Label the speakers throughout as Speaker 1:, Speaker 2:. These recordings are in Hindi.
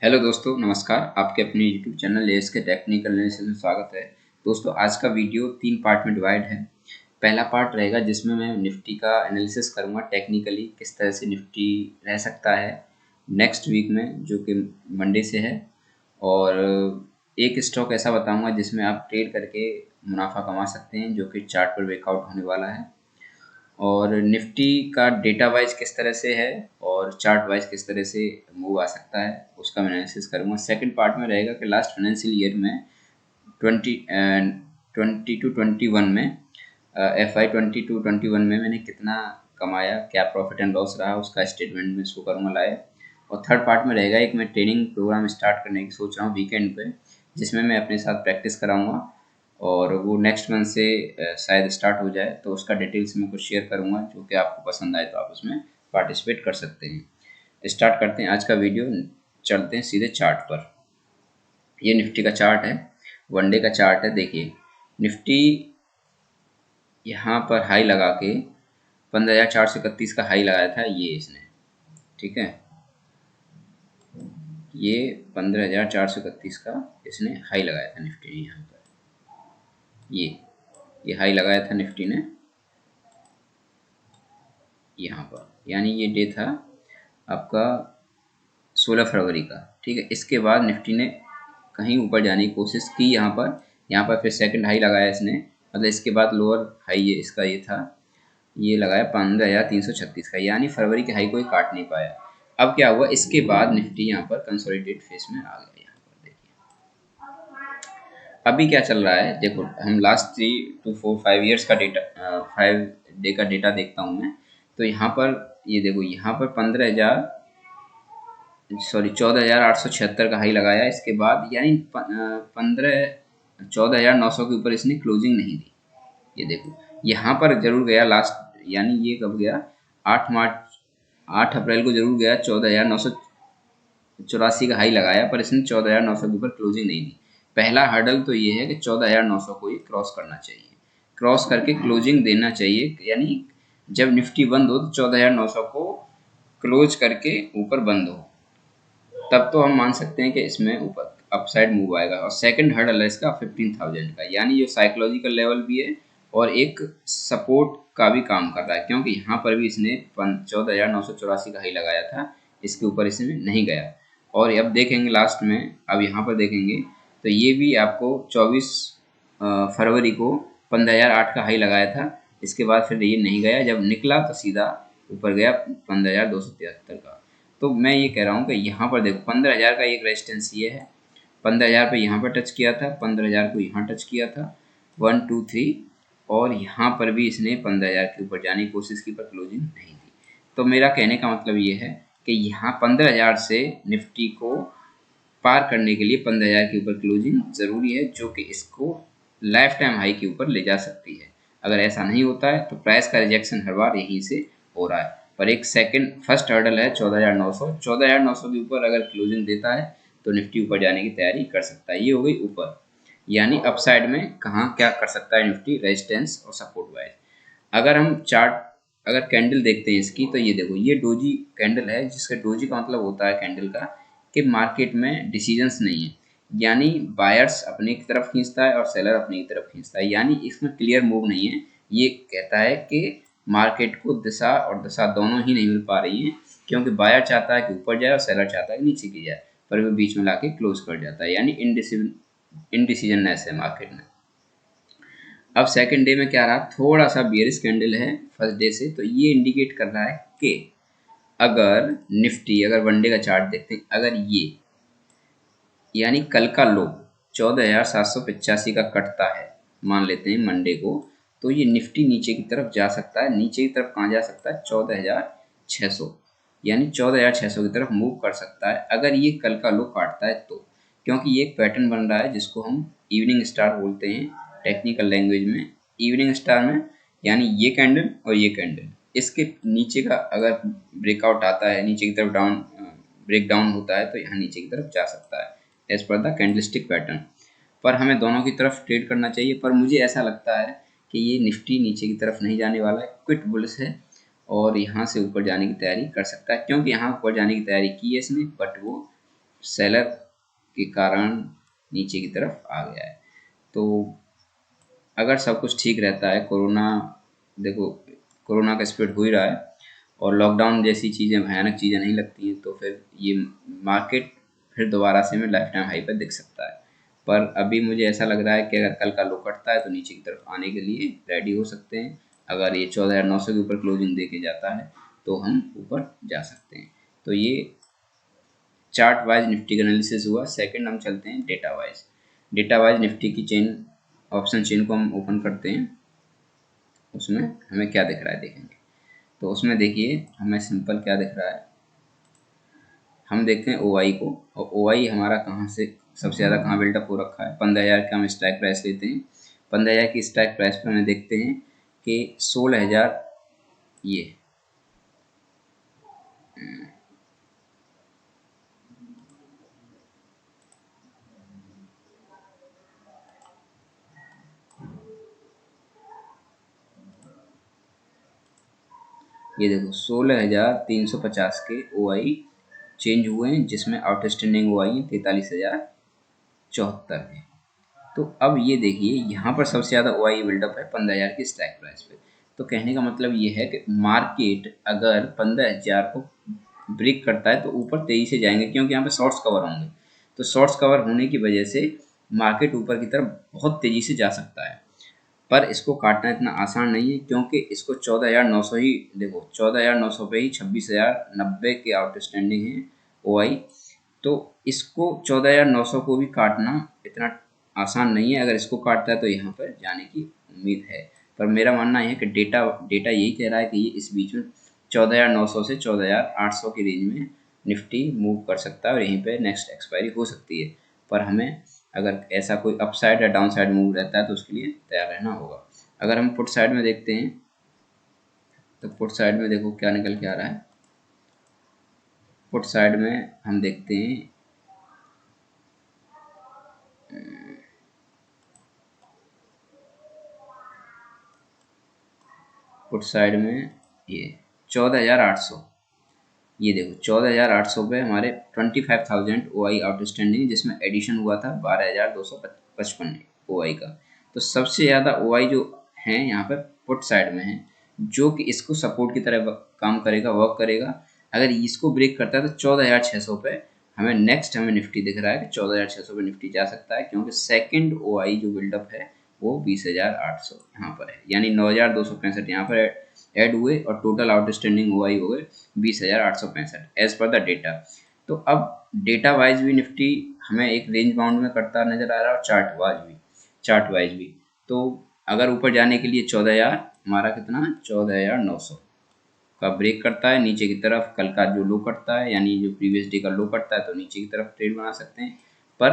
Speaker 1: हेलो दोस्तों, नमस्कार। आपके अपने यूट्यूब चैनल एएस के टेक्निकल एनालिसिस में स्वागत है। दोस्तों, आज का वीडियो 3 पार्ट में डिवाइड है। पहला पार्ट रहेगा जिसमें मैं निफ्टी का एनालिसिस करूंगा, टेक्निकली किस तरह से निफ्टी रह सकता है नेक्स्ट वीक में, जो कि मंडे से है। और एक स्टॉक ऐसा बताऊंगा जिसमें आप ट्रेड करके मुनाफा कमा सकते हैं, जो कि चार्ट पर ब्रेकआउट होने वाला है। और निफ्टी का डेटा वाइज किस तरह से है और चार्ट वाइज किस तरह से मूव आ सकता है, उसका मैं एनालिसिस करूँगा। सेकंड पार्ट में रहेगा कि लास्ट फाइनेंशियल ईयर में 20 टू 21 में FY 20 टू 21 में मैंने कितना कमाया, क्या प्रॉफिट एंड लॉस रहा, उसका स्टेटमेंट में शो करूँगा लाइव। और थर्ड पार्ट में रहेगा एक मैं ट्रेनिंग प्रोग्राम स्टार्ट करने की सोच रहा हूँ वीकेंड पे, जिसमें मैं अपने साथ प्रैक्टिस कराऊँगा और वो नेक्स्ट मंथ से शायद स्टार्ट हो जाए। तो उसका डिटेल्स मैं कुछ शेयर करूँगा, जो कि आपको पसंद आए तो आप उसमें पार्टिसिपेट कर सकते हैं। स्टार्ट करते हैं आज का वीडियो, चलते हैं सीधे चार्ट पर। ये निफ्टी का चार्ट है, वन डे का चार्ट है। देखिए, निफ्टी यहाँ पर हाई लगा के 15,431 का हाई लगाया था ये इसने, ठीक है। ये 15,431 का इसने हाई लगाया था निफ्टी ने यहाँ पर। ये हाई लगाया था निफ्टी ने यहाँ पर, यानी ये डे था आपका 16 फरवरी का, ठीक है। इसके बाद निफ्टी ने कहीं ऊपर जाने की कोशिश की यहाँ पर फिर सेकंड हाई लगाया इसने, मतलब इसके बाद लोअर हाई ये इसका ये था, ये लगाया 15,336 का, यानी फरवरी के हाई को ये काट नहीं पाया। अब क्या हुआ, इसके बाद निफ्टी यहाँ पर कंसोलिडेट फेस में आ गया। यहाँ पर देखिए अभी क्या चल रहा है, देखो हम लास्ट 3 to 4 5 ईयर्स का डेटा, 5 डे का डेटा देखता हूँ मैं। तो यहाँ पर ये देखो, यहाँ पर 14,876 का हाई लगाया। इसके बाद यानी 14,900 के ऊपर इसने क्लोजिंग नहीं दी। ये देखो यहाँ पर जरूर गया लास्ट, यानी ये कब गया, 8 अप्रैल को जरूर गया, 14,984 का हाई लगाया, पर इसने 14,900 के ऊपर क्लोजिंग नहीं दी। पहला हर्डल तो ये है कि 14,900 को ये क्रॉस करना चाहिए, क्रॉस करके क्लोजिंग देना चाहिए। यानी जब निफ्टी बंद हो तो 14,900 को क्लोज करके ऊपर बंद हो, तब तो हम मान सकते हैं कि इसमें ऊपर अपसाइड मूव आएगा। और सेकंड हर्डल है इसका 15,000 का, यानी जो साइकोलॉजिकल लेवल भी है और एक सपोर्ट का भी काम कर रहा है, क्योंकि यहाँ पर भी इसने 14,984 का हाई लगाया था, इसके ऊपर इसमें नहीं गया। और अब देखेंगे लास्ट में, अब यहाँ पर देखेंगे तो ये भी आपको 24 फरवरी को 15,008 का हाई लगाया था। इसके बाद फिर ये नहीं गया, जब निकला तो सीधा ऊपर गया 15,273 का। तो मैं ये कह रहा हूँ कि यहाँ पर देखो 15,000 का एक रेजिस्टेंस ये है, 15,000 पे यहाँ पर टच किया था, 15,000 को यहाँ टच किया था, 1 2 3, और यहाँ पर भी इसने 15,000 के ऊपर जाने की कोशिश की पर क्लोजिंग नहीं दी। तो मेरा कहने का मतलब ये है कि यहाँ 15,000 से निफ्टी को पार करने के लिए 15,000 के ऊपर क्लोजिंग ज़रूरी है, जो कि इसको लाइफ टाइम हाई के ऊपर ले जा सकती है। अगर ऐसा नहीं होता है तो प्राइस का रिजेक्शन हर बार यहीं से हो रहा है। पर एक सेकंड फर्स्ट हर्डल है 14,900, 14,900 के ऊपर अगर क्लोजिंग देता है तो निफ्टी ऊपर जाने की तैयारी कर सकता है। ये हो गई ऊपर, यानी अपसाइड में कहाँ क्या कर सकता है निफ्टी, रेजिस्टेंस और सपोर्ट वाइज। अगर हम चार्ट, अगर कैंडल देखते हैं इसकी, तो ये देखो ये डोजी कैंडल है, जिसका डोजी का मतलब होता है कैंडल का कि मार्केट में डिसीजंस नहीं है, यानी बायर्स अपनी की तरफ खींचता है और सेलर अपनी की तरफ खींचता है, यानी इसमें क्लियर मूव नहीं है। ये कहता है कि मार्केट को दिशा और दशा दोनों ही नहीं मिल पा रही है, क्योंकि बायर चाहता है कि ऊपर जाए और सेलर चाहता है कि नीचे की जाए, पर वो बीच में लाके क्लोज कर जाता है, यानी इनडिसीजननेस है मार्केट में। अब सेकंड डे में क्या रहा, थोड़ा सा बियरिश कैंडल है फर्स्ट डे से, तो ये इंडिकेट कर रहा है कि अगर निफ्टी, अगर वन डे का चार्ट देखते हैं, अगर ये यानी कल का लो 14,785 का कटता है, मान लेते हैं मंडे को, तो ये निफ्टी नीचे की तरफ जा सकता है। नीचे की तरफ कहाँ जा सकता है, 14,600, यानी 14,600 की तरफ मूव कर सकता है अगर ये कल का लो काटता है तो, क्योंकि ये एक पैटर्न बन रहा है जिसको हम इवनिंग स्टार बोलते हैं टेक्निकल लैंग्वेज में। इवनिंग स्टार में यानी ये कैंडल और ये कैंडल, इसके नीचे का अगर ब्रेकआउट आता है, नीचे की तरफ डाउन ब्रेक डाउन होता है, तो यहाँ नीचे की तरफ जा सकता है as per the candlestick pattern. पर हमें दोनों की तरफ ट्रेड करना चाहिए, पर मुझे ऐसा लगता है कि ये निफ्टी नीचे की तरफ नहीं जाने वाला है, क्विट बुलिश है और यहाँ से ऊपर जाने की तैयारी कर सकता है, क्योंकि यहाँ ऊपर जाने की तैयारी की है इसने, बट वो सेलर के कारण नीचे की तरफ आ गया है। तो अगर सब कुछ ठीक रहता है, कोरोना देखो कोरोना का स्प्रेड हो ही रहा है और लॉकडाउन जैसी चीज़ें भयानक चीज़ें नहीं लगती हैं, तो फिर ये मार्केट फिर दोबारा से हमें लाइफ टाइम हाई पर दिख सकता है। पर अभी मुझे ऐसा लग रहा है कि अगर कल का लो कटता है तो नीचे की तरफ आने के लिए रेडी हो सकते हैं। अगर ये 14,900 के ऊपर क्लोजिंग दे के जाता है तो हम ऊपर जा सकते हैं। तो ये चार्ट वाइज निफ्टी का एनालिसिस हुआ। सेकंड हम चलते हैं data wise. Data wise Nifty की चेन, ऑप्शन चेन को हम ओपन करते हैं। उसमें हमें क्या दिख रहा है देखेंगे। तो उसमें देखिए हमें सिंपल क्या दिख रहा है, हम देखते हैं OI को, और OI हमारा कहाँ से सबसे ज़्यादा कहाँ बिल्डअप हो रखा है। 15,000 का हम स्ट्राइक प्राइस लेते हैं। 15,000 की स्ट्राइक प्राइस पर हमें देखते हैं कि 16,000 ये ये देखो 16,350 के OI चेंज हुए हैं, जिसमें आउटस्टैंडिंग OI है 43,074 के। तो अब ये देखिए यहाँ पर सबसे ज़्यादा OI बिल्डअप है 15,000 की स्ट्राइक प्राइस पे। तो कहने का मतलब ये है कि मार्केट अगर 15,000 को ब्रेक करता है तो ऊपर तेजी से जाएंगे, क्योंकि यहाँ पे शॉर्ट्स कवर होंगे। तो शॉर्ट्स कवर होने की वजह से मार्केट ऊपर की तरफ बहुत तेजी से जा सकता है। पर इसको काटना इतना आसान नहीं है, क्योंकि इसको 14,900 ही देखो, 14,900 पे ही 26,090 के आउटस्टैंडिंग है OI। तो इसको 14,900 को भी काटना इतना आसान नहीं है। अगर इसको काटता है तो यहाँ पर जाने की उम्मीद है। पर मेरा मानना है कि डेटा डेटा यही कह रहा है कि ये इस बीच में 14,900 से 14,800 की रेंज में निफ्टी मूव कर सकता है और यहीं पे नेक्स्ट एक्सपायरी हो सकती है। पर हमें अगर ऐसा कोई अपसाइड या डाउन साइड मूव रहता है तो उसके लिए तैयार रहना होगा। अगर हम पुट साइड में देखते हैं तो पुट साइड में देखो क्या निकल के आ रहा है। पुट साइड में हम देखते हैं पुट साइड में ये 14,800, ये देखो 14,800 पे हमारे 25,000 OI आउटस्टैंडिंग, जिसमें एडिशन हुआ था 12,255 OI का। तो सबसे ज़्यादा OI जो है यहाँ पर पुट साइड में है, जो कि इसको सपोर्ट की तरह काम करेगा, वर्क करेगा। अगर इसको ब्रेक करता है तो 14,600 पे हमें निफ्टी दिख रहा है कि 14,600 पे निफ्टी जा सकता है, क्योंकि सेकंड OI जो बिल्डअप है वो 20,800 यहाँ पर है, यानी 9,265 यहाँ पर ऐड हुए और टोटल आउटस्टैंडिंग OI हो गए 20,865 एज पर द डेटा। तो अब डेटा वाइज भी निफ्टी हमें एक रेंज बाउंड में करता नजर आ रहा है और चार्ट वाइज भी। तो अगर ऊपर जाने के लिए 14,000 हमारा कितना 14,900 का ब्रेक करता है नीचे की तरफ, कल का जो लो करता है यानी जो प्रीवियस डे का लो करता है तो नीचे की तरफ ट्रेड बना सकते हैं। पर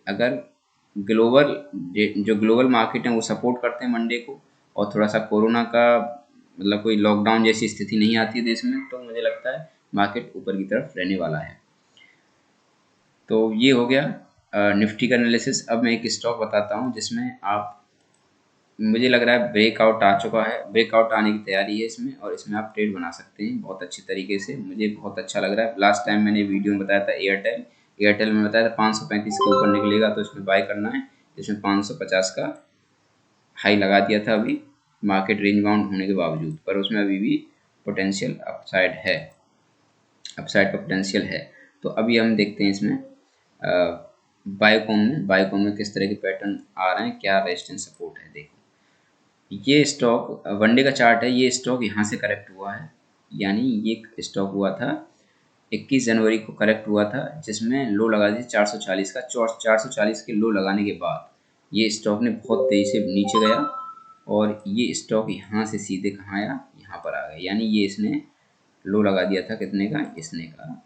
Speaker 1: अगर ग्लोबल जो ग्लोबल मार्केट है वो सपोर्ट करते हैं मंडे को, और थोड़ा सा कोरोना का मतलब कोई लॉकडाउन जैसी स्थिति नहीं आती है देश में, तो मुझे लगता है मार्केट ऊपर की तरफ रहने वाला है। तो ये हो गया निफ्टी का एनालिसिस। अब मैं एक स्टॉक बताता हूँ जिसमें आप, मुझे लग रहा है ब्रेकआउट आ चुका है, ब्रेकआउट आने की तैयारी है इसमें, और इसमें आप ट्रेड बना सकते हैं बहुत अच्छी तरीके से। मुझे बहुत अच्छा लग रहा है। लास्ट टाइम मैंने वीडियो में बताया था एयरटेल, एयरटेल में बताया था 535 के ऊपर निकलेगा तो इसमें बाय करना है। इसमें 550 का हाई लगा दिया था अभी मार्केट रेंज बाउंड होने के बावजूद, पर उसमें अभी भी पोटेंशियल अपसाइड है, अपसाइड का पोटेंशियल है। तो अभी हम देखते हैं इसमें बायोकॉम में किस तरह के पैटर्न आ रहे हैं, क्या रेजिस्टेंस सपोर्ट है। देखो ये स्टॉक वनडे का चार्ट है, ये स्टॉक यहाँ से करेक्ट हुआ है, यानी ये स्टॉक हुआ था 21 जनवरी को करेक्ट हुआ था, जिसमें लो लगा दिया 440 का। 440 के लो लगाने के बाद ये स्टॉक ने बहुत तेज़ी से नीचे गया और ये स्टॉक यहाँ से सीधे कहाँ आया, यहाँ पर आ गया। यानी ये इसने लो लगा दिया था कितने का, इसने का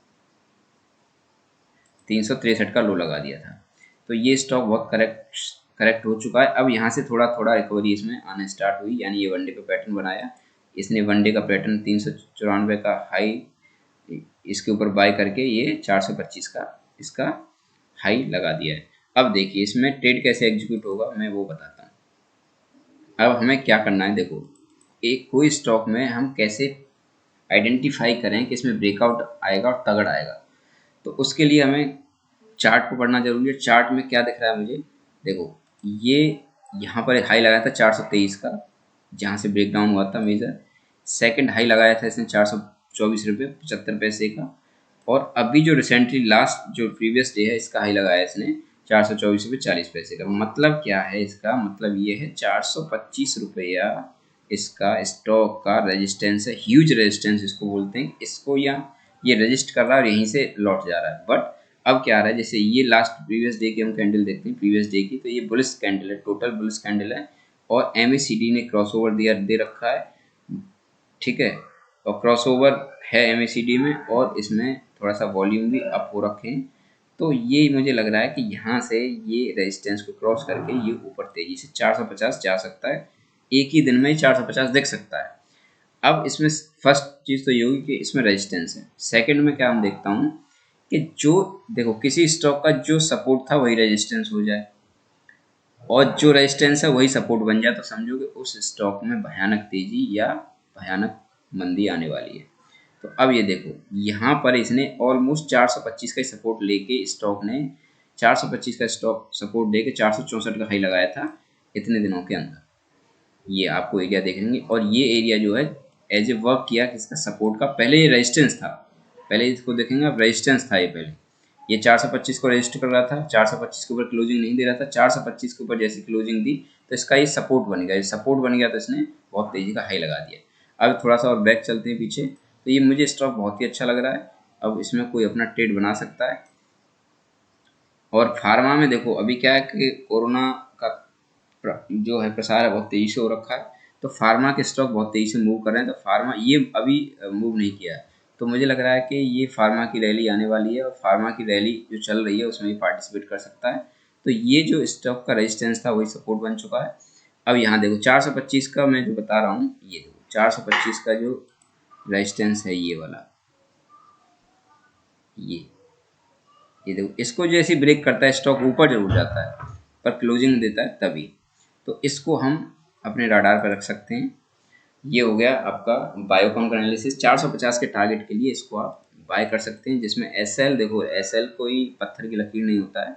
Speaker 1: 363 का लो लगा दिया था। तो ये स्टॉक बहुत करेक्ट हो चुका है। अब यहाँ से थोड़ा थोड़ा रिकवरी इसमें आना स्टार्ट हुई, यानी ये वनडे पे पैटर्न बनाया। इसने वनडे का पैटर्न 394 का हाई इसके ऊपर बाय करके ये 425 का इसका हाई लगा दिया है। अब देखिए इसमें ट्रेड कैसे एग्जीक्यूट होगा मैं वो बताता हूँ। अब हमें क्या करना है, देखो एक कोई स्टॉक में हम कैसे आइडेंटिफाई करें कि इसमें ब्रेकआउट आएगा और तगड़ आएगा। तो उसके लिए हमें चार्ट को पढ़ना जरूरी है। चार्ट में क्या दिख रहा है मुझे, देखो ये यहाँ पर एक हाई लगाया था 423 का, जहाँ से ब्रेकडाउन हुआ था मेजर। सेकंड हाई लगाया था इसने 424 रुपये 75 पैसे का। और अभी जो रिसेंटली लास्ट जो प्रीवियस डे है इसका हाई लगाया इसने 424 रुपये 40 पैसे का। मतलब क्या है इसका, मतलब ये है 425 रुपया इसका स्टॉक का रेजिस्टेंस है, ह्यूज रेजिस्टेंस इसको बोलते हैं। इसको या ये रजिस्ट कर रहा है और यहीं से लौट जा रहा है। बट अब क्या आ रहा है, जैसे ये लास्ट प्रीवियस डे की हम कैंडल देखते हैं, प्रीवियस डे की, तो ये बुलिश कैंडल है, टोटल बुलिश कैंडल है। और MACD ने क्रॉसओवर दिया दे रखा है, ठीक है। और क्रॉसओवर है MACD में, और इसमें थोड़ा सा वॉल्यूम भी अप हो रखे हैं। तो ये मुझे लग रहा है कि यहाँ से ये रेजिस्टेंस को क्रॉस करके ये ऊपर तेजी से 450 जा सकता है, एक ही दिन में 450 दिख सकता है। अब इसमें फर्स्ट चीज़ तो ये होगी कि इसमें रेजिस्टेंस है। सेकंड में क्या हम देखता हूँ कि जो देखो किसी स्टॉक का जो सपोर्ट था वही रेजिस्टेंस हो जाए, और जो रेजिस्टेंस है वही सपोर्ट बन जाए, तो समझो कि उस स्टॉक में भयानक तेजी या भयानक मंदी आने वाली है। तो अब ये देखो यहाँ पर इसने ऑलमोस्ट 425 का सपोर्ट लेके स्टॉक ने 425 का स्टॉक सपोर्ट देके 464 का हाई लगाया था इतने दिनों के अंदर। ये आपको एरिया देखेंगे, और ये एरिया जो है एज ए वर्क किया किसका, सपोर्ट का। पहले ये रेजिस्टेंस था, पहले इसको देखेंगे आप, रेजिस्टेंस था ये पहले। ये 425 को रजिस्टर कर रहा था, 425 के ऊपर क्लोजिंग नहीं दे रहा था। 425 के ऊपर जैसी क्लोजिंग दी तो इसका ये सपोर्ट बन गया, ये सपोर्ट बन गया तो इसने बहुत तेजी का हाई लगा दिया। अब थोड़ा सा और बैक चलते हैं पीछे, तो ये मुझे स्टॉक बहुत ही अच्छा लग रहा है। अब इसमें कोई अपना ट्रेड बना सकता है। और फार्मा में देखो अभी क्या है कि कोरोना का जो है प्रसार है बहुत तेजी से हो रखा है, तो फार्मा के स्टॉक बहुत तेजी से मूव कर रहे हैं। तो फार्मा ये अभी मूव नहीं किया है, तो मुझे लग रहा है कि ये फार्मा की रैली आने वाली है, और फार्मा की रैली जो चल रही है उसमें भी पार्टिसिपेट कर सकता है। तो ये जो स्टॉक का रेजिस्टेंस था वही सपोर्ट बन चुका है। अब यहाँ देखो 425 का मैं जो बता रहा हूँ, ये देखो 425 का जो रेजिस्टेंस है ये वाला, ये देखो इसको जैसे ब्रेक करता है स्टॉक ऊपर जरूर जाता है, पर क्लोजिंग देता है तभी। तो इसको हम अपने राडार पर रख सकते हैं। ये हो गया आपका बायोकॉन का एनालिसिस। 450 के टारगेट के लिए इसको आप बाय कर सकते हैं, जिसमें SL देखो, SL कोई पत्थर की लकीर नहीं होता है।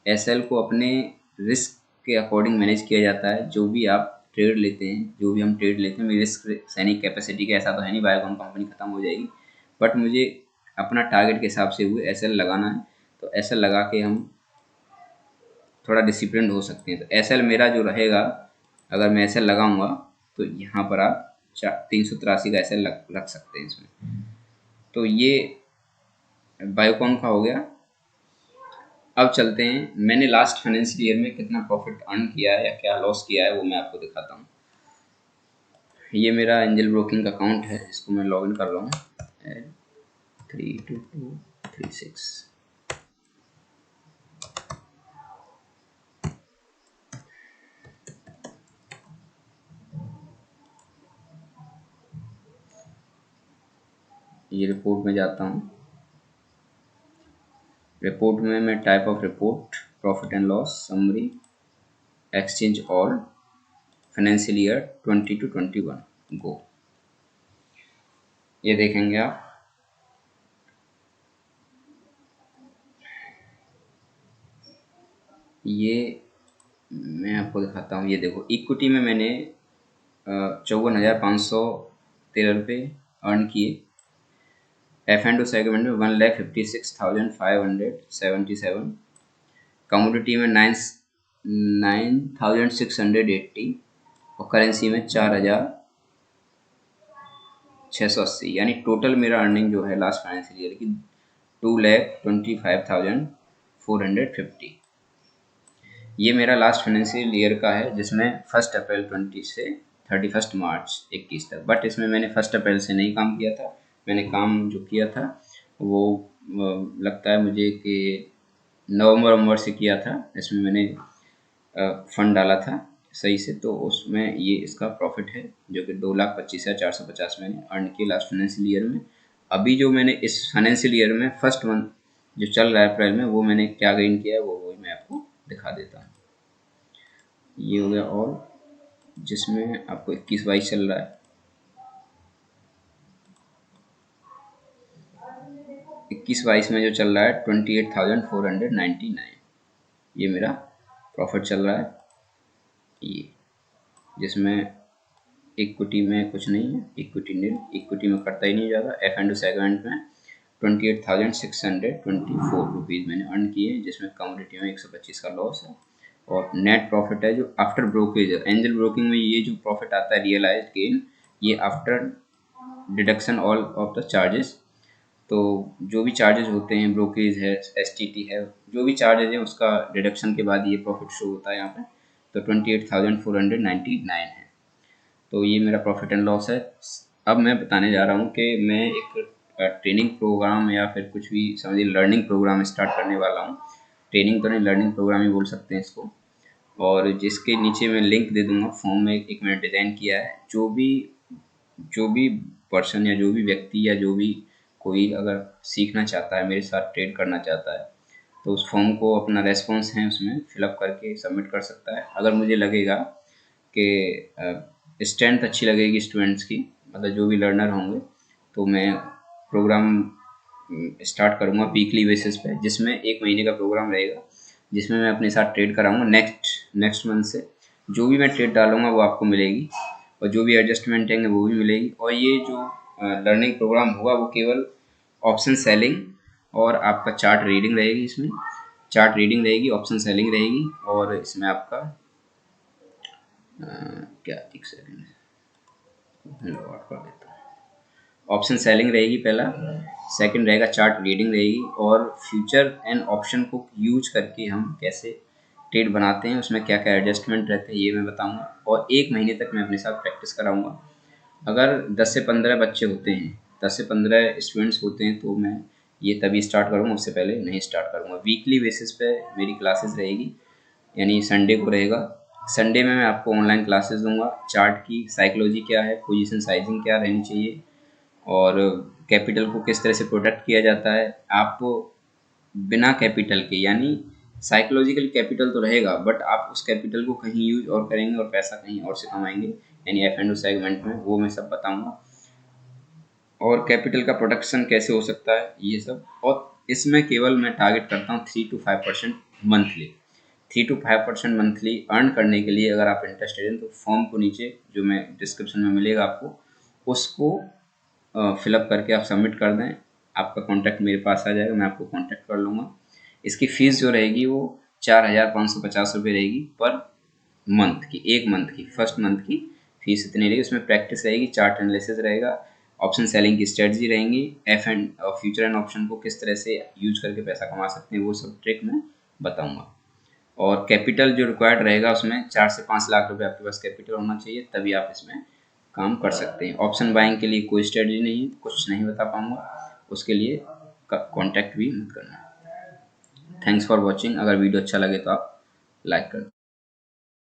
Speaker 1: SL को अपने रिस्क के अकॉर्डिंग मैनेज किया जाता है। जो भी आप ट्रेड लेते हैं, जो भी हम ट्रेड लेते हैं, मेरी रिस्क सैनिक कैपेसिटी का ऐसा तो है नहीं बायोकॉन कंपनी खत्म हो जाएगी, बट मुझे अपना टारगेट के हिसाब से हुए SL लगाना है। तो SL लगा के हम थोड़ा डिसिप्लिन हो सकते हैं। तो SL मेरा जो रहेगा, अगर मैं SL लगाऊंगा तो यहाँ पर आप 383 का SL रख सकते हैं इसमें। तो ये बायोकॉन का हो गया। अब चलते हैं, मैंने लास्ट फाइनेंशियल ईयर में कितना प्रॉफिट अर्न किया है या क्या लॉस किया है वो मैं आपको दिखाता हूँ। ये मेरा एंजल ब्रोकिंग का अकाउंट है, इसको मैं लॉगिन कर रहा हूँ 32236। ये रिपोर्ट में जाता हूँ। रिपोर्ट में मैं type of report, profit and loss, summary, exchange all, financial year 20 to 21, गो। ये देखेंगे आप, ये मैं आपको दिखाता हूँ। ये देखो इक्विटी में मैंने 54,513 रुपये अर्न किए। F&O सेगमेंट में 1,56,577, कमोडिटी में 9,680, और करेंसी में 4,680। यानी टोटल मेरा अर्निंग जो है लास्ट फाइनेंशियल ईयर की 2,25,450। ये मेरा लास्ट फाइनेंशियल ईयर का है, जिसमें 1 अप्रैल 20 से 31 मार्च 21 तक। बट इसमें मैंने 1 अप्रैल से नहीं काम किया था। मैंने काम जो किया था वो लगता है मुझे कि नवंबर से किया था। इसमें मैंने फंड डाला था सही से, तो उसमें ये इसका प्रॉफिट है जो कि 2,25,450 मैंने अर्न किया लास्ट फाइनेंशियल ईयर में। अभी जो मैंने इस फाइनेंशियल ईयर में फर्स्ट मंथ जो चल रहा है अप्रैल में, वो मैंने क्या गेन किया है वो मैं आपको दिखा देता हूँ। ये हो गया, और जिसमें आपको 21/22 चल रहा है। 21 21-22 में जो चल रहा है 28,499, ये मेरा प्रॉफिट चल रहा है ये, जिसमें इक्विटी में कुछ नहीं है, इक्विटी नील, इक्विटी में करता ही नहीं ज़्यादा। F&O सेगमेंट में 28,624 रुपीज़ मैंने अर्न किए, जिसमें कमोडिटी में 125 का लॉस है। और नेट प्रॉफिट है जो आफ्टर ब्रोकरेज है। एंजल ब्रोकिंग में ये जो प्रॉफिट आता है रियलाइज गेन, ये after deduction all of the charges. तो जो भी चार्जेस होते हैं, ब्रोकरेज है, STT है, जो भी चार्जेस हैं उसका डिडक्शन के बाद ये प्रॉफिट शो होता है यहाँ पे। तो 28,499 है। तो ये मेरा प्रॉफिट एंड लॉस है। अब मैं बताने जा रहा हूँ कि मैं एक ट्रेनिंग प्रोग्राम या फिर कुछ भी समझिए लर्निंग प्रोग्राम स्टार्ट करने वाला हूँ। ट्रेनिंग तो नहीं, लर्निंग प्रोग्राम ही बोल सकते हैं इसको। और जिसके नीचे मैं लिंक दे दूँगा, फॉर्म में एक मैंने डिज़ाइन किया है। जो भी पर्सन या जो भी व्यक्ति या जो भी कोई अगर सीखना चाहता है, मेरे साथ ट्रेड करना चाहता है, तो उस फॉर्म को अपना रेस्पॉन्स है उसमें फिलअप करके सबमिट कर सकता है। अगर मुझे लगेगा कि स्ट्रेंथ अच्छी लगेगी स्टूडेंट्स की, मतलब जो भी लर्नर होंगे, तो मैं प्रोग्राम स्टार्ट करूँगा वीकली बेसिस पे, जिसमें 1 महीने का प्रोग्राम रहेगा, जिसमें मैं अपने साथ ट्रेड कराऊँगा। नेक्स्ट मंथ से जो भी मैं ट्रेड डालूँगा वो आपको मिलेगी, और जो भी एडजस्टमेंट होंगे वो भी मिलेगी। और ये जो लर्निंग प्रोग्राम होगा वो केवल ऑप्शन सेलिंग और आपका चार्ट रीडिंग रहेगी। इसमें चार्ट रीडिंग रहेगी, ऑप्शन सेलिंग रहेगी, और इसमें आपका क्या, एक सेकेंड लॉग कर देता हूँ। ऑप्शन सेलिंग रहेगी पहला, सेकंड रहेगा चार्ट रीडिंग रहेगी, और फ्यूचर एंड ऑप्शन को यूज करके हम कैसे ट्रेड बनाते हैं, उसमें क्या क्या एडजस्टमेंट रहते हैं, ये मैं बताऊंगा। और 1 महीने तक मैं अपने साथ प्रैक्टिस कराऊंगा। अगर 10 से 15 बच्चे होते हैं, 10 से 15 स्टूडेंट्स होते हैं, तो मैं ये तभी स्टार्ट करूँगा, उससे पहले नहीं स्टार्ट करूँगा। वीकली बेसिस पे मेरी क्लासेस रहेगी, यानी संडे को रहेगा। संडे में मैं आपको ऑनलाइन क्लासेस दूंगा। चार्ट की साइकोलॉजी क्या है, पोजीशन साइजिंग क्या रहनी चाहिए, और कैपिटल को किस तरह से प्रोटेक्ट किया जाता है। आपको बिना कैपिटल के, यानी साइकोलॉजिकल कैपिटल तो रहेगा, बट आप उस कैपिटल को कहीं यूज और करेंगे और पैसा कहीं और से कमाएंगे, यानी F&O सेगमेंट में, वो मैं सब बताऊंगा। और कैपिटल का प्रोडक्शन कैसे हो सकता है, ये सब। और इसमें केवल मैं टारगेट करता हूँ 3 to 5% monthly. 3 to 5% monthly earn करने के लिए अगर आप इंटरेस्टेड हैं, तो फॉर्म को नीचे जो मैं डिस्क्रिप्शन में मिलेगा आपको, उसको फिलअप करके आप सबमिट कर दें। आपका कॉन्टैक्ट मेरे पास आ जाएगा, मैं आपको कॉन्टैक्ट कर लूँगा। इसकी फ़ीस जो रहेगी वो 4,550 रुपये रहेगी पर मंथ की, 1 मंथ की, फर्स्ट मंथ की फ़ीस इतनी रहेगी। उसमें प्रैक्टिस रहेगी, चार्ट एनालिसिस रहेगा, ऑप्शन सेलिंग की स्ट्रेटजी रहेंगी, फ्यूचर एंड ऑप्शन को किस तरह से यूज करके पैसा कमा सकते हैं, वो सब ट्रिक मैं बताऊँगा। और कैपिटल जो रिक्वायर्ड रहेगा, उसमें 4 से 5 लाख रुपए आपके पास कैपिटल होना चाहिए, तभी आप इसमें काम कर सकते हैं। ऑप्शन बाइंग के लिए कोई स्ट्रेटजी नहीं है, कुछ नहीं बता पाऊँगा, उसके लिए कॉन्टैक्ट भी मत करना। Thanks for watching. अगर वीडियो अच्छा लगे तो आप लाइक कर